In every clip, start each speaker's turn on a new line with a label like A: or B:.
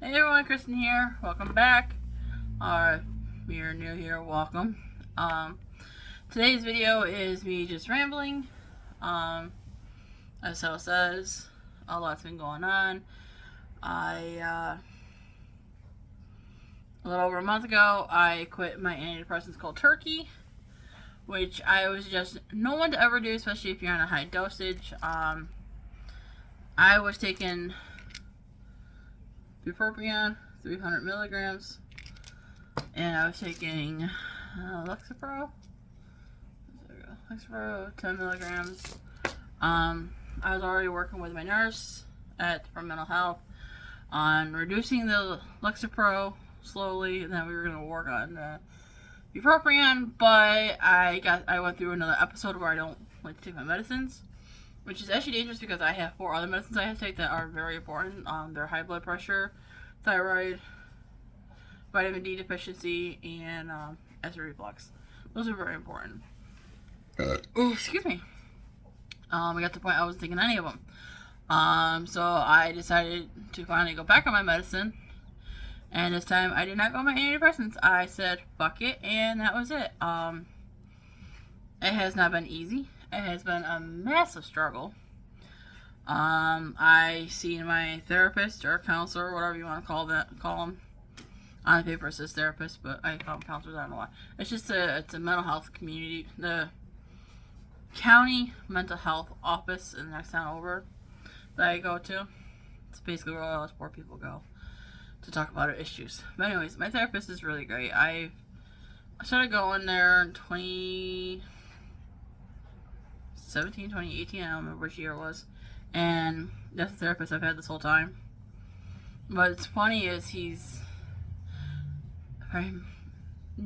A: Hey everyone, Kristen here. Welcome back. If you're new here, welcome. Today's video is me just rambling. As Sal says, a lot's been going on. A little over a month ago, I quit my antidepressants called Turkey, which I was just no one to ever do, especially if you're on a high dosage. I was taking bupropion, 300 milligrams, and I was taking Lexapro, 10 milligrams. I was already working with my nurse for mental health on reducing the Lexapro slowly, and then we were going to work on bupropion, but I went through another episode where I don't like to take my medicines, which is actually dangerous because I have 4 other medicines I have to take that are very important. They're high blood pressure, thyroid, vitamin D deficiency, and acid reflux. Those are very important. Ooh, excuse me. I got to the point I wasn't taking any of them. So I decided to finally go back on my medicine. And this time I did not go on my antidepressants. I said, fuck it, and that was it. It has not been easy. It has been a massive struggle. I seen my therapist or counselor, whatever you want to call them. On the paper it says therapist, but I call them counselors. I don't know why. It's a mental health community. The county mental health office in the next town over that I go to. It's basically where all those poor people go to talk about our issues. But anyways, my therapist is really great. I started going there in 2017, 2018, I don't remember which year it was. And that's the therapist I've had this whole time. But what's funny is we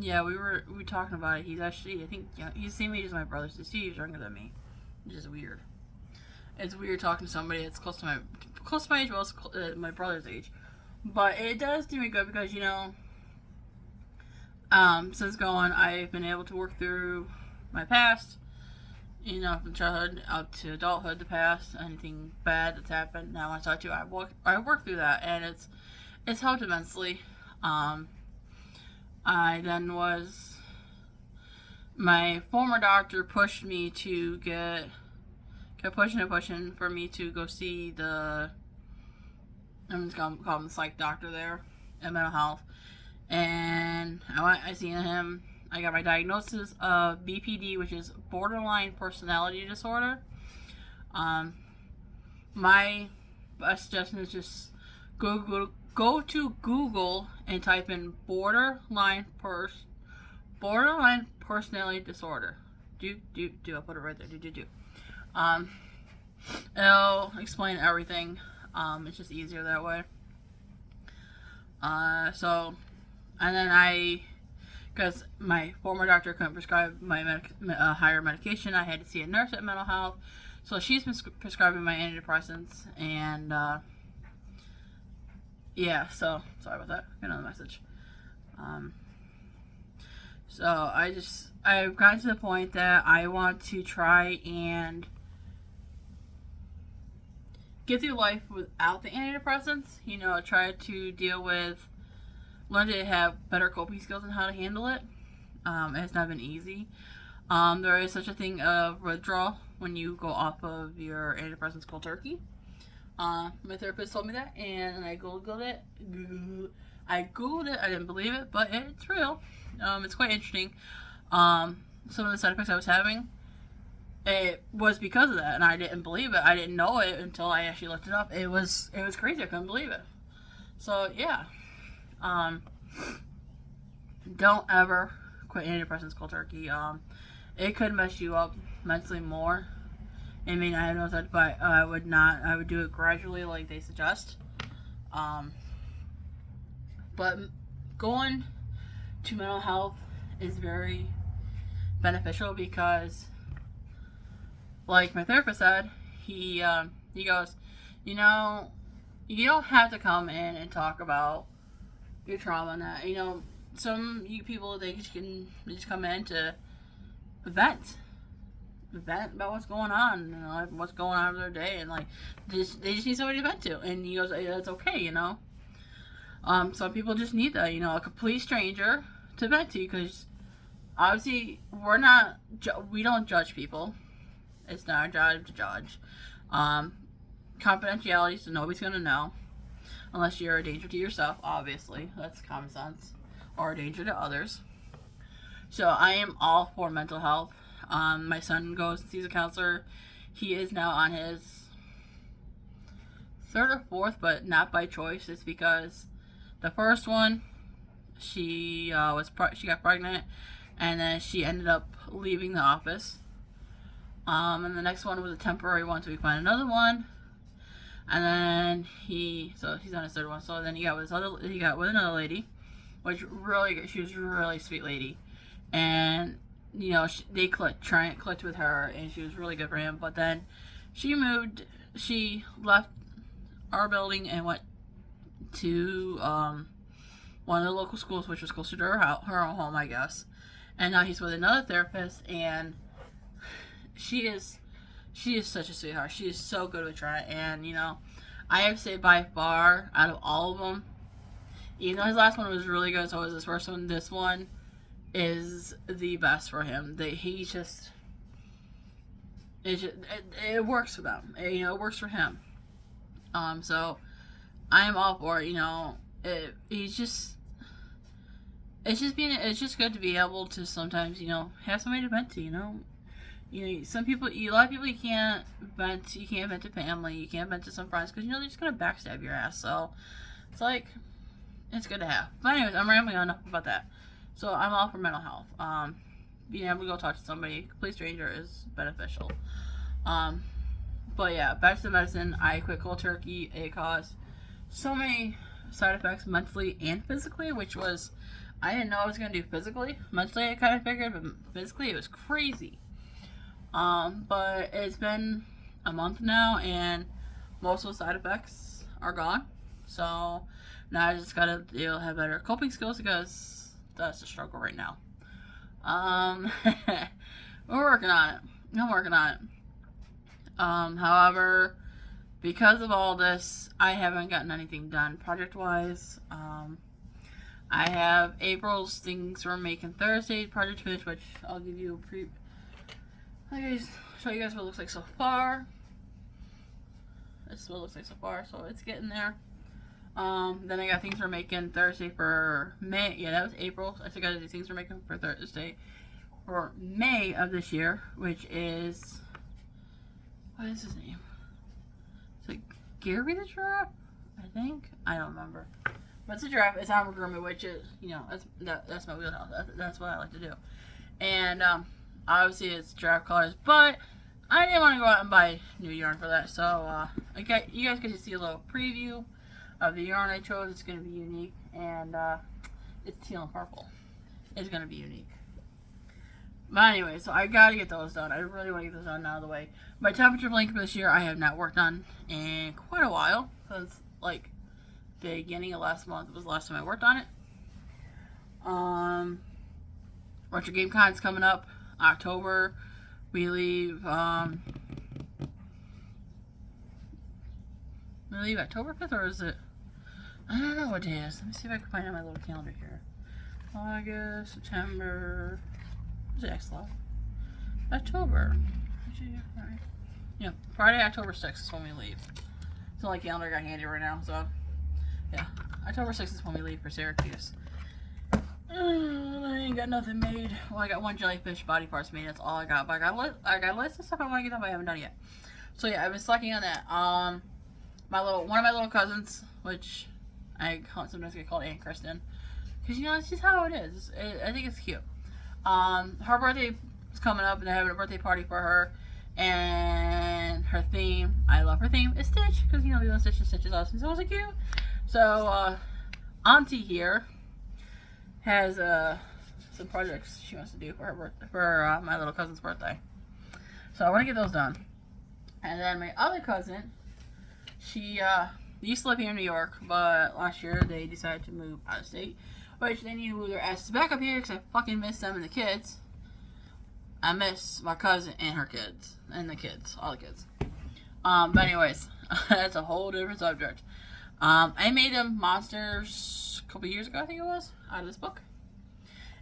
A: were talking about it. He's actually, I think, he's the same age as my brother. So he's younger than me, which is weird. It's weird talking to somebody that's close to my age, well, my brother's age. But it does do me good because, since going, I've been able to work through my past, from childhood up to adulthood, the past, anything bad that's happened. Now I talk to you, I work through that, and it's helped immensely. I then my former doctor pushed me to kept pushing for me to go see I'm just gonna call him the psych doctor there at mental health. And I seen him. I got my diagnosis of BPD, which is borderline personality disorder. My best suggestion is just go to Google and type in borderline personality disorder. I'll put it right there. It'll explain everything. It's just easier that way. And then because my former doctor couldn't prescribe my higher medication, I had to see a nurse at mental health. So she's been prescribing my antidepressants, and so sorry about that. Another message. So I've gotten to the point that I want to try and get through life without the antidepressants. Try to learn to have better coping skills and how to handle it. It has not been easy. There is such a thing of withdrawal when you go off of your antidepressants called Turkey. My therapist told me that, and I googled it. I didn't believe it, but it's real. It's quite interesting. Some of the side effects I was having, it was because of that, and I didn't believe it. I didn't know it until I actually looked it up. It was crazy. I couldn't believe it. So yeah, don't ever quit antidepressants cold turkey. It could mess you up mentally more. I mean, I have no such, but I would not. I would do it gradually, like they suggest. But going to mental health is very beneficial because, like my therapist said, he goes, you don't have to come in and talk about your trauma and that. Some people they just come in to vent about what's going on, like what's going on in their day, and like they just need somebody to vent to. And he goes, hey, that's okay, Some people just need that, a complete stranger to vent to, because obviously we don't judge people. It's not our job to judge. Confidentiality, so nobody's gonna know, unless you're a danger to yourself. Obviously, that's common sense, or a danger to others. So I am all for mental health. My son goes and sees a counselor. He is now on his third or fourth, but not by choice. It's because the first one, she got pregnant, and then she ended up leaving the office. And the next one was a temporary one, so we find another one. And then he's on his third one. So then he got with another lady, she was a really sweet lady, and they clicked with her, and she was really good for him. But then she left our building and went to one of the local schools, which was closer to her home, I guess. And now he's with another therapist, and she is such a sweetheart. She is so good with Trent, and I have to say, by far, out of all of them, even though his last one was really good, so was his first one, this one is the best for him. It works for them. It works for him. So I am all for it. It's just good to be able to sometimes, have somebody to vent to. Some people, a lot of people, you can't vent to family, you can't vent to some friends, because they're just gonna backstab your ass. So it's like, it's good to have. But anyways, I'm rambling on enough about that. So I'm all for mental health. Being able to go talk to somebody, a complete stranger, is beneficial. But yeah, back to the medicine. I quit cold turkey. It caused so many side effects, mentally and physically, which was, I didn't know I was gonna do physically. Mentally, I kind of figured, but physically, it was crazy. But it's been a month now, and most of the side effects are gone. So now I just gotta have better coping skills, because that's a struggle right now. We're working on it. I'm working on it. However, because of all this, I haven't gotten anything done project-wise. I have April's things we're making Thursday project finish, which I'll give you I'll show you guys what it looks like so far. This is what it looks like so far, so it's getting there. Then I got things we're making Thursday for May. Yeah, that was April. I still got to do things we're making for Thursday for May of this year, which is, what is his name? Is it Gary the Giraffe? I think. I don't remember. But it's a giraffe. It's amigurumi, which is, that's my wheelhouse. That's what I like to do. And obviously it's giraffe colors, but I didn't want to go out and buy new yarn for that. So you guys get to see a little preview of the yarn I chose. It's going to be unique, and it's teal and purple. It's going to be unique. But anyway, so I got to get those done. I really want to get those done out of the way. My temperature blanket for this year, I have not worked on in quite a while, because like the beginning of last month was the last time I worked on it. Retro Game Con's coming up October. We leave October 5th, or is it? I don't know what day it is. Let me see if I can find out my little calendar here. August, September. What's it next love? October. Yeah, Friday, October 6th is when we leave. It's the only calendar I got handy right now, so yeah. October 6th is when we leave for Syracuse. I ain't got nothing made. Well, I got one jellyfish body parts made. That's all I got. But I got a list of stuff I want to get done, but I haven't done it yet. So yeah, I've been slacking on that. One of my little cousins, which I sometimes get called Aunt Kristen, because it's just how it is. I think it's cute. Her birthday is coming up, and they're having a birthday party for her. And her theme, I love her theme, is Stitch, because we love Stitch, and Stitch is awesome. So it was cute. So Auntie here has some projects she wants to do for my little cousin's birthday. So I want to get those done. And then my other cousin, she used to live here in New York, but last year they decided to move out of state, which they need to move their asses back up here, because I fucking miss them and the kids. I miss my cousin and her kids, and the kids, all the kids. But anyways, that's a whole different subject. I made them monsters a couple years ago, I think it was, out of this book.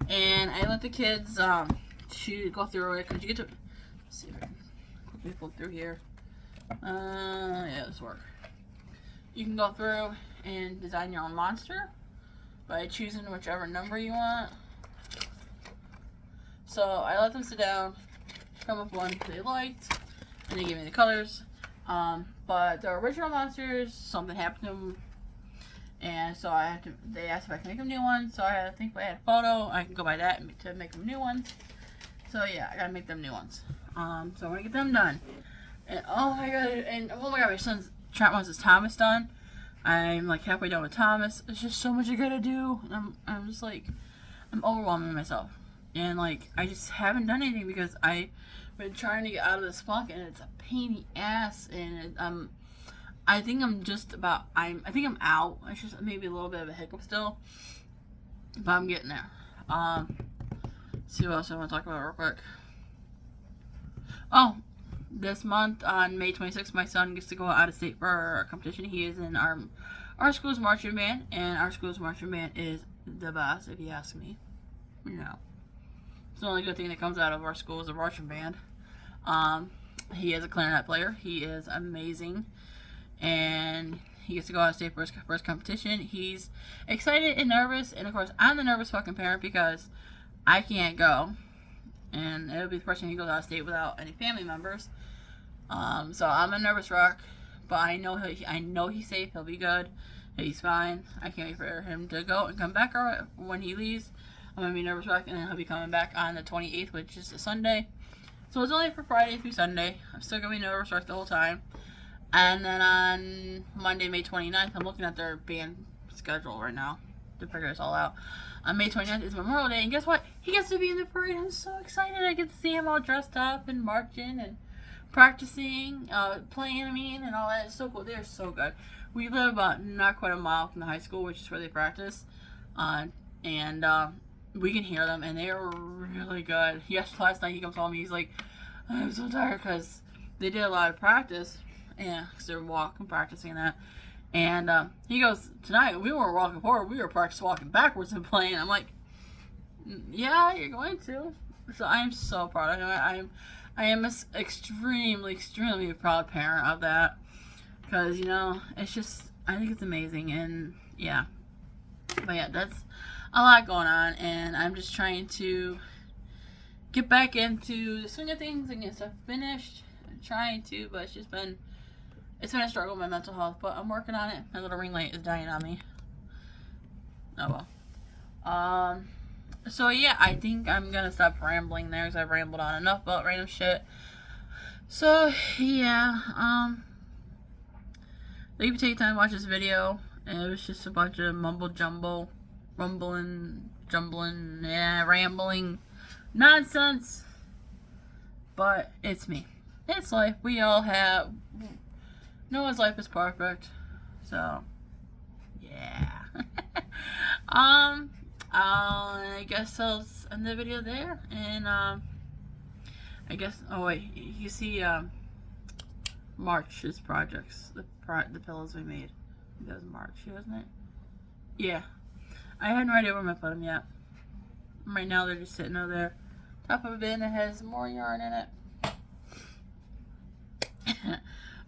A: And I let the kids to go through it, because you get to, let's see if I can quickly flip through here. Yeah, this work. You can go through and design your own monster by choosing whichever number you want. So I let them sit down, come up with one they liked, and they gave me the colors. But the original monsters, something happened to them, and so I had to. They asked if I could make them new ones. So I had to think if I had a photo, I can go by that to make them new ones. So yeah, I gotta make them new ones. So I'm gonna get them done. And oh my god, my son's trap wants his Thomas done. I'm like halfway done with Thomas. There's just so much I gotta do. I'm just like, I'm overwhelming myself. And like, I just haven't done anything because I've been trying to get out of this funk, and it's a pain in the ass. And I think I'm just about, I think I'm out. It's just maybe a little bit of a hiccup still, but I'm getting there. See what else I want to talk about real quick. Oh, this month on May 26th, my son gets to go out of state for a competition. He is in our school's marching band, and our school's marching band is the best, if you ask me. No. It's the only good thing that comes out of our school is a marching band. He is a clarinet player. He is amazing. And he gets to go out of state for his first competition. He's excited and nervous. And, of course, I'm the nervous fucking parent because I can't go. And it'll be the first time he goes out of state without any family members. So I'm a nervous wreck. But I know he's safe. He'll be good. He's fine. I can't wait for him to go and come back when he leaves. I'm going to be nervous wreck, and then he'll be coming back on the 28th, which is a Sunday. So it's only for Friday through Sunday. I'm still going to be nervous wreck the whole time. And then on Monday, May 29th, I'm looking at their band schedule right now to figure this all out. On May 29th is Memorial Day, and guess what? He gets to be in the parade. I'm so excited. I get to see him all dressed up and marching and practicing, playing, and all that. It's so cool. They're so good. We live about not quite a mile from the high school, which is where they practice. We can hear them, and they are really good. Last night he comes home, he's like, I'm so tired because they did a lot of practice. Yeah, because they're walking, practicing that. And he goes, tonight we weren't walking forward, we were practicing walking backwards and playing. I'm like, yeah, you're going to. So I'm so proud of him. I am an extremely, extremely proud parent of that. Because, it's just, I think it's amazing. And yeah. But yeah, that's a lot going on. And I'm just trying to get back into the swing of things and get stuff finished. I'm trying to, but it's been a struggle with my mental health, but I'm working on it. My little ring light is dying on me. Oh well. So yeah, I think I'm gonna stop rambling there because I've rambled on enough about random shit. So yeah, thank you for taking time to watch this video. And it was just a bunch of mumble jumble, rumbling, jumbling, rambling nonsense. But it's me. It's life. We all have. No one's life is perfect. So, yeah. I guess I'll end the video there. And, I guess, oh wait, you see, March's projects. The pillows we made. That was March, wasn't it? Yeah. I had no idea where I'm going to put them yet. Right now they're just sitting over there. Top of a bin that has more yarn in it.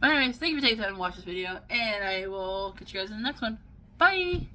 A: But anyways, thank you for taking time to watch this video, and I will catch you guys in the next one. Bye!